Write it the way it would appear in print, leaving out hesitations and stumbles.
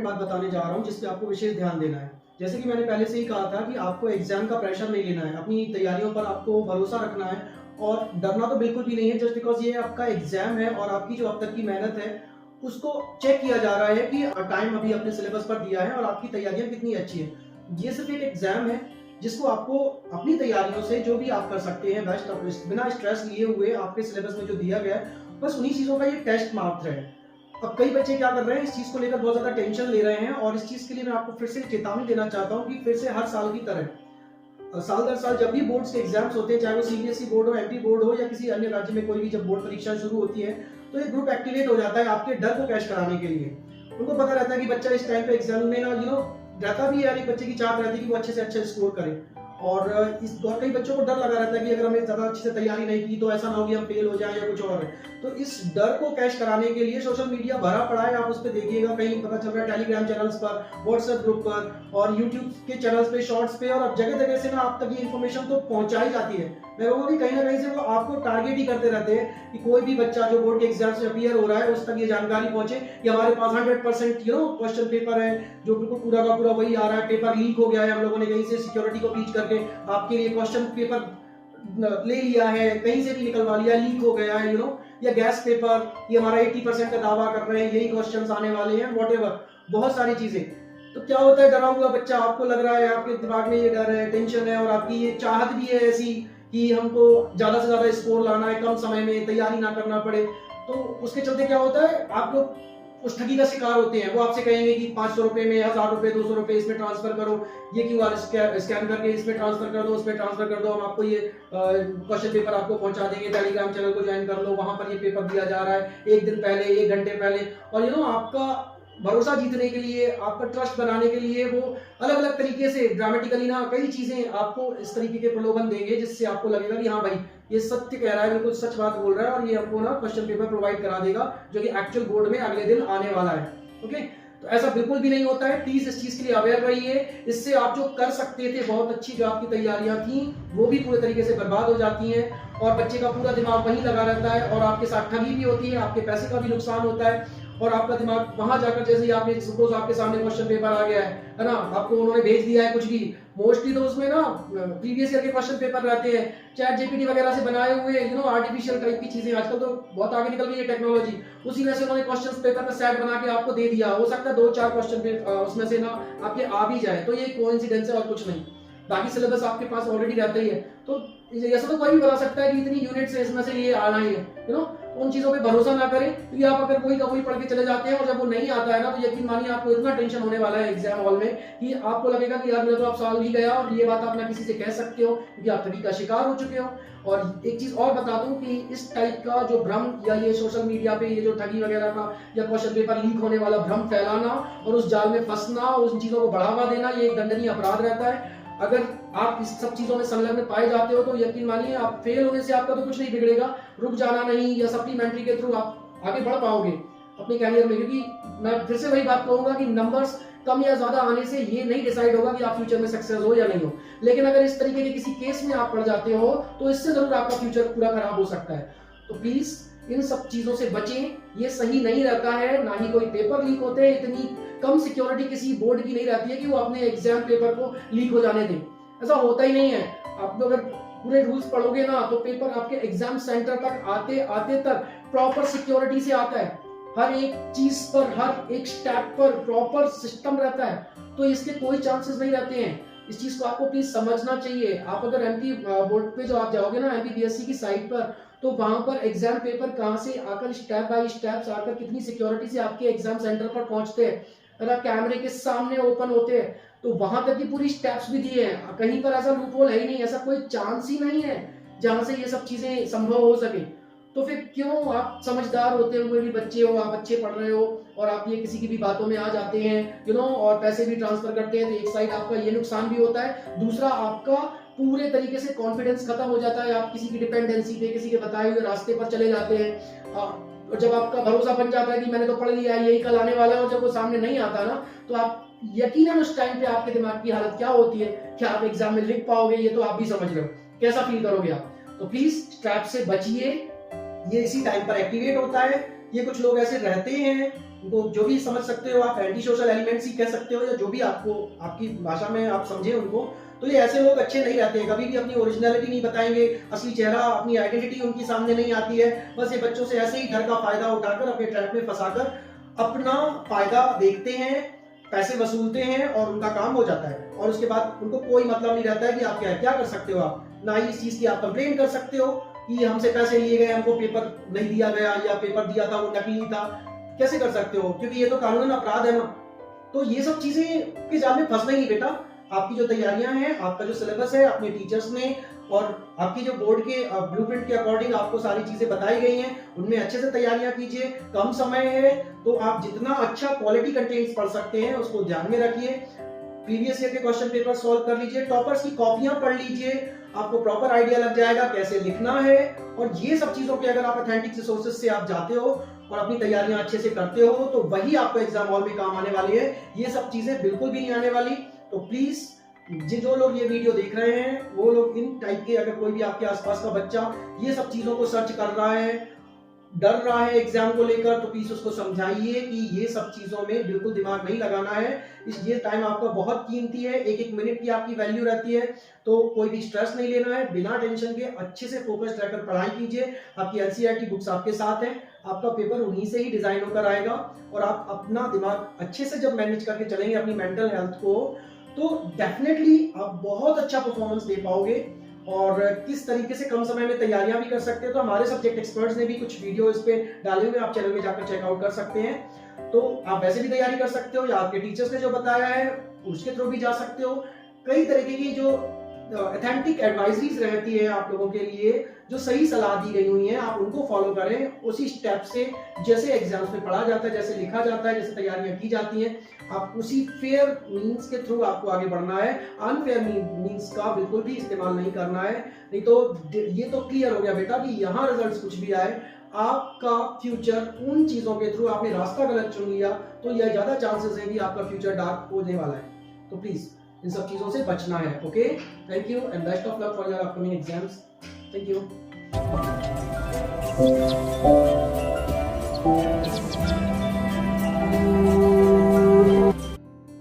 Important बात बताने जा रहा हूँ जिस पे आपको विशेष ध्यान देना है। जैसे कि मैंने पहले से ही कहा था कि आपको एग्जाम का प्रेशर नहीं लेना है, अपनी तैयारियों पर आपको भरोसा रखना है और डरना तो बिल्कुल भी नहीं है। जस्ट बिकॉज ये आपका एग्जाम है और आपकी जो अब तक की मेहनत है उसको चेक किया जा रहा है कि टाइम अभी अपने सिलेबस पर दिया है और आपकी तैयारियां कितनी अच्छी है। ये सिर्फ एक एग्जाम है जिसको आपको अपनी तैयारियों से जो भी आप कर सकते हैं बेस्ट बिना स्ट्रेस लिए हुए आपके सिलेबस में जो दिया गया है, बस उन्हीं चीजों का ये टेस्ट मात्र है। अब कई बच्चे क्या कर रहे हैं, इस चीज को लेकर बहुत ज्यादा टेंशन ले रहे हैं और इस चीज के लिए मैं आपको फिर से चेतावनी देना चाहता हूँ कि फिर से हर साल की तरह साल दर साल जब भी बोर्ड्स के एग्जाम्स होते हैं, चाहे वो सीबीएसई बोर्ड हो, एमपी बोर्ड हो या किसी अन्य राज्य में कोई भी जब बोर्ड परीक्षा शुरू होती है, तो एक ग्रुप एक्टिवेट हो जाता है आपके डर को कैश कराने के लिए। उनको पता रहता है कि बच्चा इस टाइम पे एग्जाम में ना रहता भी है यार, एक बच्चे की चाहत रहती है कि वो अच्छे से अच्छा स्कोर करे और कई बच्चों को डर लगा रहता है कि अगर हमने ज्यादा अच्छे से तैयारी नहीं की तो ऐसा ना हो कि हम फेल हो जाए या कुछ और है। तो इस डर को कैश कराने के लिए सोशल मीडिया भरा पड़ा है, आप उस पर देखिएगा, कहीं पता चल रहा है टेलीग्राम चैनल्स पर, व्हाट्सएप ग्रुप पर और यूट्यूब के चैनल्स पे, शॉर्ट्स पे, और जगह जगह से ना आप तक ये इन्फॉर्मेशन तो पहुंचाई जाती है। मैं कहूँगा कि कहीं ना कहीं से वो आपको टारगेट ही करते रहते हैं कि कोई भी बच्चा जो बोर्ड के एग्जाम से अपीयर हो रहा है उस तक ये जानकारी पहुंचे कि हमारे पास 100% क्वेश्चन पेपर है जो बिल्कुल पूरा का पूरा वही आ रहा है, पेपर लीक हो गया है, हम लोगों ने कहीं से सिक्योरिटी को ब्रीच करके आपके लिए क्वेश्चन पेपर ले लिया है, कहीं से भी निकलवा लिया, लीक हो गया है, या गैस पेपर, ये हमारा 80% का दावा कर रहे हैं, यही क्वेश्चंस आने वाले हैं, व्हाटएवर, बहुत सारी चीजें। तो क्या होता है, डरा हुआ बच्चा, आपको लग रहा है, आपके दिमाग में ये डर है, टेंशन है और आपकी ये चाहत भी है ऐसी कि हमको ज्यादा से ज्यादा स्कोर लाना है, कम समय में तैयारी ना करना पड़े। तो उसके चलते क्या होता है, आप लोग उस ठगी का शिकार होते हैं। वो आपसे कहेंगे कि 500 रुपए में, 1000 रुपए, 200 रुपए इसमें ट्रांसफर करो, ये QR स्कैन करके इसमें ट्रांसफर कर दो, उसमें ट्रांसफर कर दो, हम आपको ये क्वेश्चन पेपर आपको पहुंचा देंगे, टेलीग्राम चैनल को ज्वाइन कर लो, वहां पर ये पेपर दिया जा रहा है 1 दिन पहले, 1 घंटे पहले। और आपका भरोसा जीतने के लिए, आपका ट्रस्ट बनाने के लिए वो अलग अलग तरीके से ड्रामेटिकली ना कई चीजें आपको इस तरीके के प्रलोभन देंगे जिससे आपको लगेगा कि हाँ भाई ये सत्य कह रहा है, बिल्कुल सच बात बोल रहा है और ये आपको ना क्वेश्चन पेपर प्रोवाइड करा देगा जो कि एक्चुअल बोर्ड में अगले दिन आने वाला है। ओके, तो ऐसा बिल्कुल भी नहीं होता है। प्लीज इस चीज के लिए अवेयर रहिए। इससे आप जो कर सकते थे बहुत अच्छी जो आपकी तैयारियां थी वो भी पूरे तरीके से बर्बाद हो जाती हैं और बच्चे का पूरा दिमाग वहीं लगा रहता है और आपके साथ ठगी भी होती है, आपके पैसे का भी नुकसान होता है और आपका दिमाग वहां जाकर, जैसे ही आपने सपोज आपके सामने क्वेश्चन पेपर आ गया है ना, आपको उन्होंने भेज दिया है कुछ भी, मोस्टली तो उसमें ना प्रीवियस ईयर के क्वेश्चन पेपर रहते हैं, चैट जीपीटी वगैरह से बनाए हुए, आर्टिफिशियल टाइप की चीजें, आजकल तो बहुत आगे निकल गई है टेक्नोलॉजी, उसी में से उन्होंने क्वेश्चन पेपर का सेट बना के आपको दे दिया। हो सकता है 2-4 क्वेश्चन उसमें से ना आपके आ भी जाए, तो ये कोइंसिडेंस है और कुछ नहीं, बाकी सिलेबस आपके पास ऑलरेडी रहता ही है। तो ऐसा तो कोई भी बता सकता है कि इतनी यूनिट से इसमें से ये आना ही है, उन चीजों पे भरोसा ना करें, क्योंकि आप अगर कोई का कोई पढ़ के चले जाते हैं और जब वो नहीं आता है ना, तो यकीन मानिए आपको इतना टेंशन होने वाला है एग्जाम हॉल में कि आपको लगेगा कि यार मेरा तो आप साल ही गया, और ये बात आप ना किसी से कह सकते हो क्योंकि आप ठगी का शिकार हो चुके हो। और एक चीज और बता दूं कि इस टाइप का जो भ्रम या ये सोशल मीडिया पे ये जो ठगी वगैरह का या क्वेश्चन पेपर लीक होने वाला भ्रम फैलाना और उस जाल में फंसना और उन चीजों को बढ़ावा देना, ये एक दंडनीय अपराध रहता है। अगर आप इस सब चीजों में संलग्न पाए जाते हो तो यकीन मानिए आप फेल होने से आपका तो कुछ नहीं बिगड़ेगा, रुक जाना नहीं या सप्लीमेंट्री के थ्रू आप आगे बढ़ पाओगे अपने कैरियर में। क्योंकि मैं फिर से वही बात कहूंगा कि नंबर्स कम या ज्यादा आने से ये नहीं डिसाइड होगा कि आप फ्यूचर में सक्सेस हो या नहीं हो, लेकिन अगर इस तरीके के किसी केस में आप पड़ जाते हो तो इससे जरूर आपका फ्यूचर पूरा खराब हो सकता है। तो प्लीज इन सब चीजों से बचें, ये सही नहीं रहता है, ना ही कोई पेपर लीक होते हैं, इतनी कम सिक्योरिटी किसी बोर्ड की नहीं रहती है कि वो अपने एग्जाम पेपर को लीक हो जाने दें, ऐसा होता ही नहीं है। आप अगर पूरे रूल्स पढ़ोगे ना तो पेपर आपके एग्जाम सेंटर तक आते आते तक प्रॉपर सिक्योरिटी से आता है, हर एक चीज पर, हर एक स्टेप पर प्रॉपर सिस्टम रहता है, तो इसके कोई चांसेस नहीं रहते हैं। इस चीज को आपको प्लीज समझना चाहिए। आप अगर एमपी बोर्ड पे जो आप जाओगे ना, एमपीपीएससी की साइट पर, तो वहां पर एग्जाम पेपर कहां से आकर स्टेप बाय स्टेप आकर कितनी सिक्योरिटी से आपके एग्जाम सेंटर पर पहुंचते हैं, अगर कैमरे के सामने ओपन होते हैं तो वहां तक की पूरी स्टेप्स भी दिए हैं। कहीं पर ऐसा लूपहोल है ही नहीं, ऐसा कोई चांस ही नहीं है जहां से ये सब चीजें संभव हो सके। तो फिर क्यों आप समझदार होते हुए भी बच्चे हो, आप अच्छे पढ़ रहे हो और आप ये किसी की भी बातों में आ जाते हैं और पैसे भी ट्रांसफर करते हैं, तो एक साइड आपका ये नुकसान भी होता है, दूसरा आपका पूरे तरीके से कॉन्फिडेंस खत्म हो जाता है, आप किसी की डिपेंडेंसी पे, किसी के बताए हुए रास्ते पर चले जाते हैं। और जब आपका भरोसा बन जाता है कि मैंने तो पढ़ लिया है, यही कल आने वाला है, और जब वो सामने नहीं आता ना, तो आप यकीनन उस टाइम पे आपके दिमाग की हालत क्या होती है, क्या आप एग्जाम में लिख पाओगे, ये तो आप भी समझ रहे हो, कैसा फील करोगे आप। तो प्लीज स्ट्रैप से बचिए, ये इसी टाइम पर एक्टिवेट होता है। ये कुछ लोग ऐसे रहते हैं उनको जो भी समझ सकते हो आप, एंटी सोशल एलिमेंट्स ही कह सकते हो, या जो भी आपको आपकी भाषा में आप समझे उनको। तो ये ऐसे लोग अच्छे नहीं रहते हैं, कभी भी अपनी ओरिजिनलिटी नहीं बताएंगे, असली चेहरा, अपनी आइडेंटिटी उनके सामने नहीं आती है। बस ये बच्चों से ऐसे ही डर का फायदा उठाकर अपने ट्रैप में फंसाकर अपना फायदा देखते हैं, पैसे वसूलते हैं और उनका काम हो जाता है। और उसके बाद उनको कोई मतलब नहीं रहता है कि आप क्या कर सकते हो। आप ना ही इस चीज की आप कंप्लेंट कर सकते हो कि हमसे पैसे लिए गए, हमको पेपर नहीं दिया गया, या पेपर दिया था वो नकली था। कैसे कर सकते हो, क्योंकि ये तो कानूनन अपराध है ना। तो ये सब चीजें के जाल में फंसना ही नहीं बेटा। आपकी जो तैयारियां हैं, आपका जो सिलेबस है, अपने टीचर्स ने और आपकी जो बोर्ड के ब्लूप्रिंट के अकॉर्डिंग आपको सारी चीजें बताई गई हैं, उनमें अच्छे से तैयारियां कीजिए। कम समय है तो आप जितना अच्छा क्वालिटी कंटेंट्स पढ़ सकते हैं उसको ध्यान में रखिए। प्रीवियस ईयर के क्वेश्चन पेपर सॉल्व कर लीजिए, टॉपर्स की कॉपियां पढ़ लीजिए, आपको प्रॉपर आइडिया लग जाएगा कैसे लिखना है। और ये सब चीजों के अगर आप ऑथेंटिक रिसोर्सेज से आप जाते हो और अपनी तैयारियां अच्छे से करते हो तो वही आपको एग्जाम हॉल में काम आने वाली है। ये सब चीजें बिल्कुल भी नहीं आने वाली। तो प्लीज जो लोग ये वीडियो देख रहे हैं वो लोग इन टाइप के, अगर कोई भी आपके आसपास का बच्चा ये सब चीजों को सर्च कर रहा है, डर रहा है एग्जाम को लेकर, तो प्लीज उसको समझाइए कि ये सब चीजों में बिल्कुल दिमाग नहीं लगाना है। ये टाइम आपका बहुत कीमती है, एक एक मिनट की आपकी वैल्यू रहती है। तो कोई भी स्ट्रेस नहीं लेना है, बिना टेंशन के अच्छे से फोकस्ड रहकर पढ़ाई कीजिए। आपकी एनसीईआरटी बुक्स आपके साथ है, आपका पेपर उन्हीं से ही डिजाइन होकर आएगा। और आप अपना दिमाग अच्छे से जब मैनेज करके चलेंगे अपनी मेंटल हेल्थ को, तो डेफिनेटली आप बहुत अच्छा परफॉर्मेंस दे पाओगे। और किस तरीके से कम समय में तैयारियां भी कर सकते हैं, तो हमारे सब्जेक्ट एक्सपर्ट्स ने भी कुछ वीडियो इस पे डाले हुए, आप चैनल में जाकर चेकआउट कर सकते हैं। तो आप वैसे भी तैयारी कर सकते हो, या आपके टीचर्स ने जो बताया है उसके थ्रू भी जा सकते हो। कई तरीके की जो ऑथेंटिक एडवाइजरीज रहती है आप लोगों के लिए, जो सही सलाह दी गई हुई है, आप उनको फॉलो करें उसी स्टेप से, जैसे एग्जाम्स में पढ़ा जाता है, जैसे लिखा जाता है, जैसे तैयारियां की जाती हैं। आप उसी फेयर मीन्स के थ्रू आपको आगे बढ़ना है, अनफेयर मीन्स का बिल्कुल भी इस्तेमाल नहीं करना है। नहीं तो ये तो क्लियर हो गया बेटा कि यहाँ रिजल्ट्स कुछ भी आए, आपका फ्यूचर उन चीजों के थ्रू आपने रास्ता गलत चुन लिया तो यह ज्यादा चांसेस है कि आपका फ्यूचर डार्क होने वाला है। तो प्लीज इन सब चीजों से बचना है। Okay, thank you and best of luck for your upcoming exams. Thank you.